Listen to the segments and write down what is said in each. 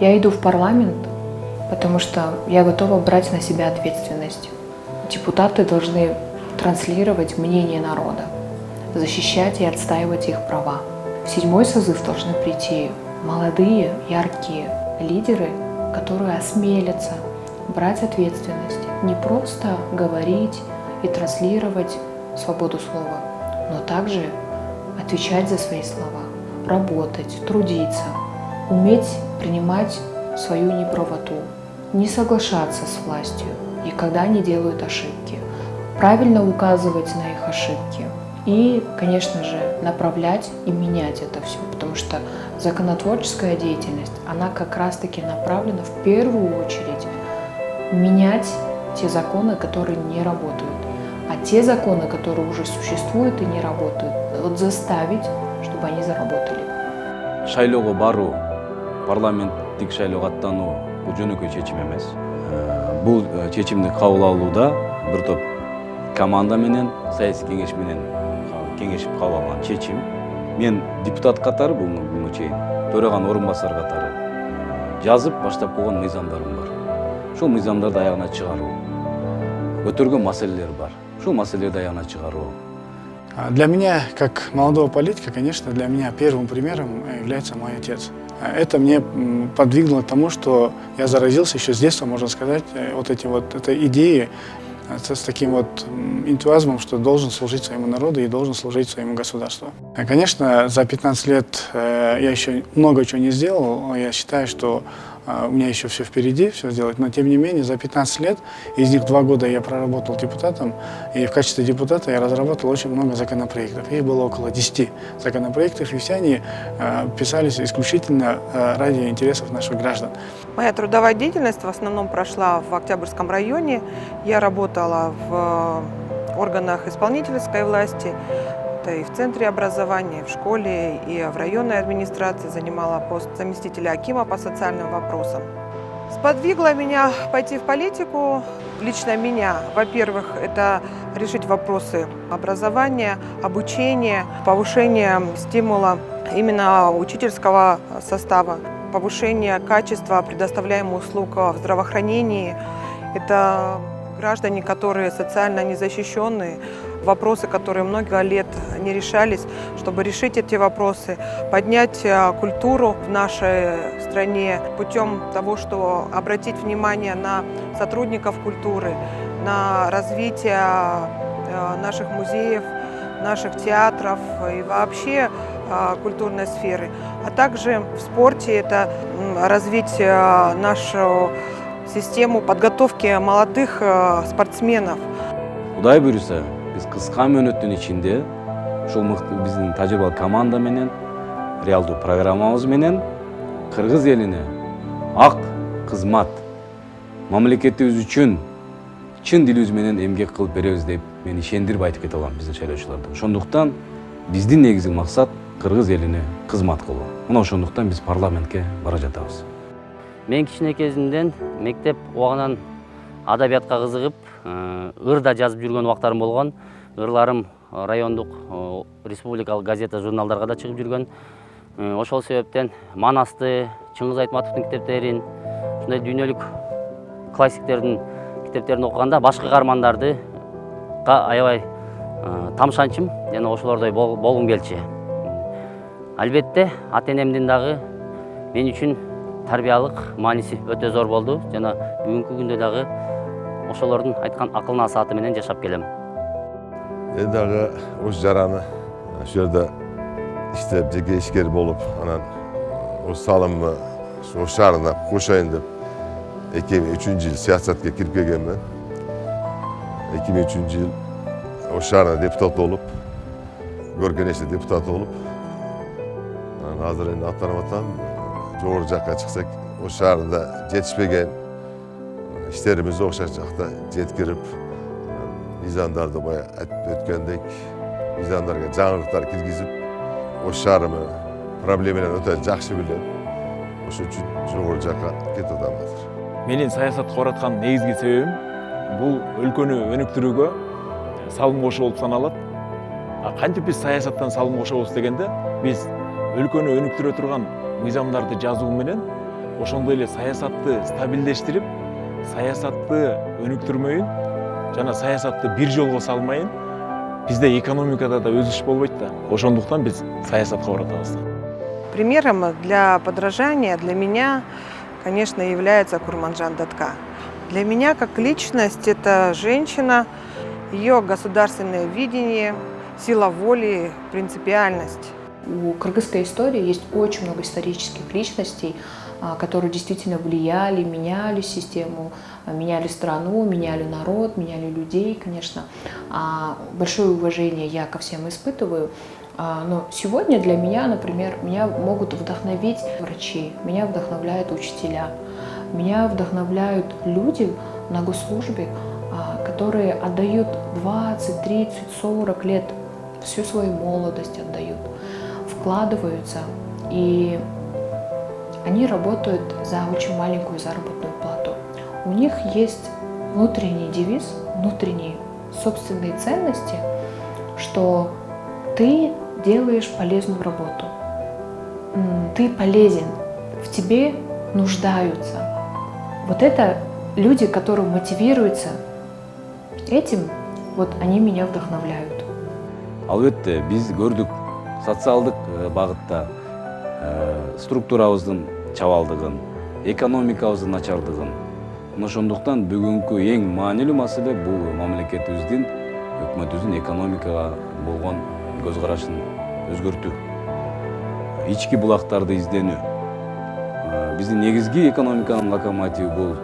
Я иду в парламент, потому что я готова брать на себя ответственность. Депутаты должны транслировать мнение народа, защищать и отстаивать их права. В 7-й созыв должны прийти молодые, яркие лидеры, которые осмелятся брать ответственность, не просто говорить и транслировать свободу слова, но также отвечать за свои слова, работать, трудиться, уметь принимать свою неправоту, не соглашаться с властью и когда они делают ошибки, правильно указывать на их ошибки и, конечно же, направлять и менять это все, потому что законотворческая деятельность, она как раз-таки направлена в первую очередь менять те законы, которые не работают, а те законы, которые уже существуют и не работают, вот заставить, чтобы они заработали. Шайлоого баруу, парламенттик шайлоого аттануу бул жөнөкөй чечим эмес. Бул чечимди кабыл алууда бир топ команда менен, саясий кеңеш менен кеңешип кабыл алган чечим. Мен депутат катары буга чейин төраган орун басар катары жазып баштап койгон мыйзамдарым бар. Ушул мыйзамдарды аягына чыгаруу, көтөргөн маселелер бар. Ушул маселелерди аягына чыгаруу. Для меня, как молодого политика, конечно, для меня первым примером является мой отец. Это мне подвигло к тому, что я заразился еще с детства, можно сказать, этой идеей, с таким вот энтузиазмом, что должен служить своему народу и должен служить своему государству. Конечно, за 15 лет я еще много чего не сделал. Я считаю, что у меня еще все впереди, все сделать. Но тем не менее, за 15 лет, из них 2 года я проработал депутатом. И в качестве депутата я разработал очень много законопроектов. Их было около 10 законопроектов, и все они писались исключительно ради интересов наших граждан. Моя трудовая деятельность в основном прошла в Октябрьском районе. Я работала в органах исполнительской власти, и в центре образования, и в школе, и в районной администрации, занимала пост заместителя акима по социальным вопросам. Сподвигло меня пойти в политику, лично меня, во-первых, это решить вопросы образования, обучения, повышения стимула именно учительского состава, повышение качества предоставляемых услуг в здравоохранении. Это граждане, которые социально незащищенные, вопросы, которые много лет не решались, чтобы решить эти вопросы, поднять культуру в нашей стране путем того, что обратить внимание на сотрудников культуры, на развитие наших музеев, наших театров и вообще культурной сферы. А также в спорте это развить нашу систему подготовки молодых спортсменов. Кудай буйруса, биз кыска мөөнөттүн ичинде ушул мыкты биздин тажрыйбалуу команда менен, реалдуу программабыз менен кыргыз элине ак кызмат, мамлекетибиз үчүн чын дилибиз менен эмгек кылып беребиз деп мен ишендирип айтып кете алам биздин шайлоочуларга. Ошондуктан биздин негизги максат кыргыз элине кызмат кылуу. Мына ошондуктан биз парламентке бара жатабыз. Мен кичине кезимден мектеп убагынан адабиятка кызыгып, ырда жазып жүргөн убактарым болгон. Ырларым райондук, республикалык газета, журналдарга да чыгып жүргөн. Ошол себептен Манасты, Чыңгыз Айтматовдун китептерин, ушундай дүйнөлүк классиктердин китептерин окуганда башкы каармандарды аябай тамшанчым, жана ошолордой болгум келчү. Албетте, ата-энемдин дагы мен үчүн тарбиялык мааниси өтө зор болду. Жана бүгүнкү күндө дагы ошолордун айткан акыл насааты менен жашап келем. Мен дагы ош жараны ошол жерде иштеп, жеке ишкер болуп, анан ош салымы ош шаарына кошоюн деп 2003-жыл саясатка кирип келгенмин. 2003-жыл ош шаарына депутат болуп, көргөн эши депутат болуп, азыр эми аттанып атам. Жогору жакка чыксак, ош шаарында жетишпеген иштерибизди окшош жакта жеткирип, мыйзамдарды бая айтып өткөндөк, мыйзамдарга жаңылыктар киргизип, ош шаарымы проблемаларын өтө жакшы билем. Ошон үчүн жогору жакка кетип атам азыр. Менин саясатка бараткан негизги себебим бул өлкөнү өнүктүрүүгө салым кошуу болуп саналат. Кантип биз саясаттан салым кошобуз дегенде, биз өлкөнү өнүктүрө турган мыйзамдарды жазуу менен ошондой эле саясатты стабилдештирип, саясатты өнүктүрмөйүн жана саясатты бир жолго салмайын, бизде экономикада да өсүш болбойт да. Ошондуктан биз саясатка баратабыз. Примером для подражания для меня, конечно, является Курманжан Датка. Для меня как личность это женщина, ее государственное видение, сила воли, принципиальность. У кыргызской истории есть очень много исторических личностей, которые действительно влияли, меняли систему, меняли страну, меняли народ, меняли людей, конечно. Большое уважение я ко всем испытываю. Но сегодня для меня, например, меня могут вдохновить врачи, меня вдохновляют учителя, меня вдохновляют люди на госслужбе, которые отдают 20, 30, 40 лет, всю свою молодость отдают, вкладываются, и они работают за очень маленькую заработную плату. У них есть внутренний девиз, внутренние собственные ценности, что ты делаешь полезную работу, ты полезен, в тебе нуждаются. Вот это люди, которые мотивируются этим, вот они меня вдохновляют. Албетте биз көрдүк социалдык багытта структурабыздын чабалдыгын, экономикабыздын начардыгын. Ошондуктан бүгүнкү эң маанилүү маселе бул мамлекетибиздин, өкмөтүбүздүн экономикага болгон көз карашын өзгөртүү. Ички булактарды изденүү. Биздин негизги экономиканын локомотиви бул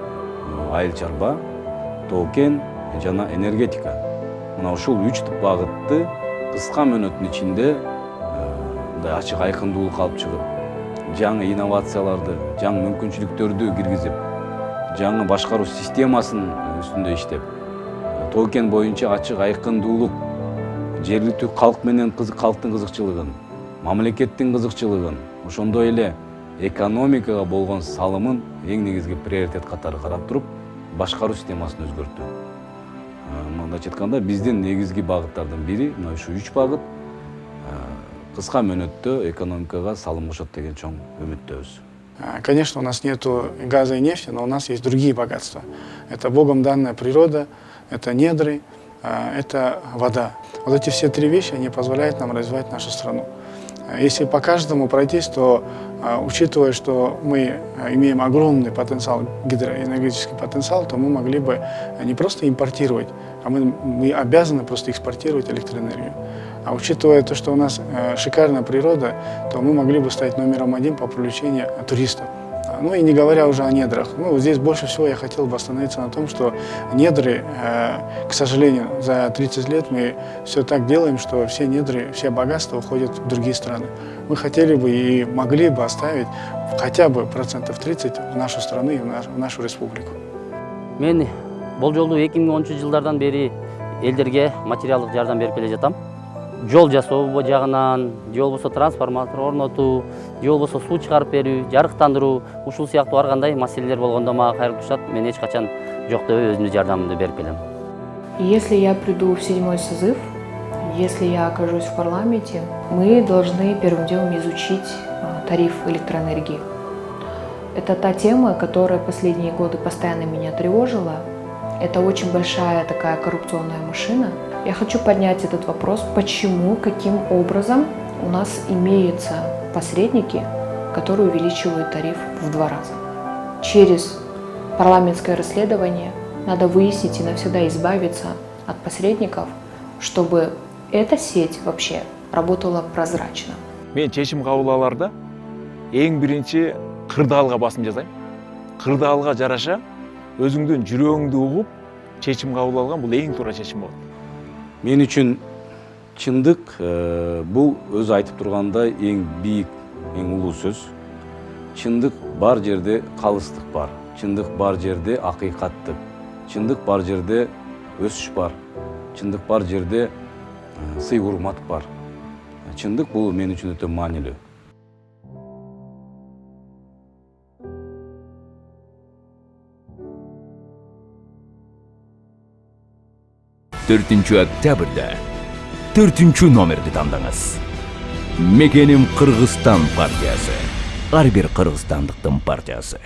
айыл чарба, тоо кен жана энергетика. Мына ушул 3 багытты кыска мөөнөттүн ичинде мындай ачык айкындуулук алып чыгып, жаңы инновацияларды, жаңы мүмкүнчүлүктөрдү киргизип, жаңы башкаруу системасын үстүндө иштеп, тоо кен боюнча ачык айкындуулук, жергиликтүү калк менен калктын кызыкчылыгын, мамлекеттин кызыкчылыгын, ошондой эле экономикага болгон салымын эң негизги приоритет катары карап туруп, башкаруу системасын өзгөртүү. Мындайча айтканда, биздин негизги багыттардын бири мына ушу 3 багыт кыска мөөнөттө экономикага салым кошот деген чоң үмүттөбүз. Конечно, у нас нет газа и нефти, но у нас есть другие богатства. Это Богом данная природа, это недры, это вода. Вот эти все 3 вещи, они позволяют нам развивать нашу страну. Если по каждому пройтись, то, учитывая, что мы имеем огромный потенциал, гидроэнергетический потенциал, то мы могли бы не просто импортировать, а мы обязаны просто экспортировать электроэнергию. А учитывая то, что у нас шикарная природа, то мы могли бы стать номером 1 по привлечению туристов. Ну и не говоря уже о недрах. Ну, здесь больше всего я хотел бы остановиться на том, что недры, к сожалению, за 30 лет мы все так делаем, что все недры, все богатства уходят в другие страны. Мы хотели бы и могли бы оставить хотя бы 30% в нашу страну и в нашу республику. Мен бул жолу 2010-жылдардан бери элдерге материалдык жардам берип келе жатам. Жол жасоо жагынан, же болбосо трансформатор орнотуу, же болбосо суу чыгарып берүү, жарыктандыруу, ушул сыяктуу ар кандай маселелер болгондо мага кайрылып турушат. Мен эч качан жок дебей өзүмдүн жардамымды берип келем. Если я приду в 7-й созыв, если я окажусь в парламенте, мы должны первым делом изучить тариф электроэнергии. Это та тема, которая последние годы постоянно меня тревожила. Это очень большая такая коррупционная машина. Я хочу поднять этот вопрос, почему, каким образом у нас имеются посредники, которые увеличивают тариф в 2 раза. Через парламентское расследование надо выяснить и навсегда избавиться от посредников, чтобы эта сеть вообще работала прозрачно. Мен чечим кабыл аларда эң биринчи кырдаалга басым жасайм. Кырдаалга жараша өзүңдүн жүрөгүңдү угуп чечим кабыл алган бул эң туура чечим болот. Мен үчүн чындык бул өзү айтып тургандай эң бийик, эң улуу сөз. Чындык бар жерде калыстык бар. Чындык бар жерде акыйкаттык. Чындык бар жерде өсүш бар. Чындык бар жерде сый урмат бар. Чындык бул мен үчүн өтө маанилүү. Октябрда 4 номерди тандаңыз. Мекеним Кыргызстан партиясы. ар бир кыргызстандыктын партиясы.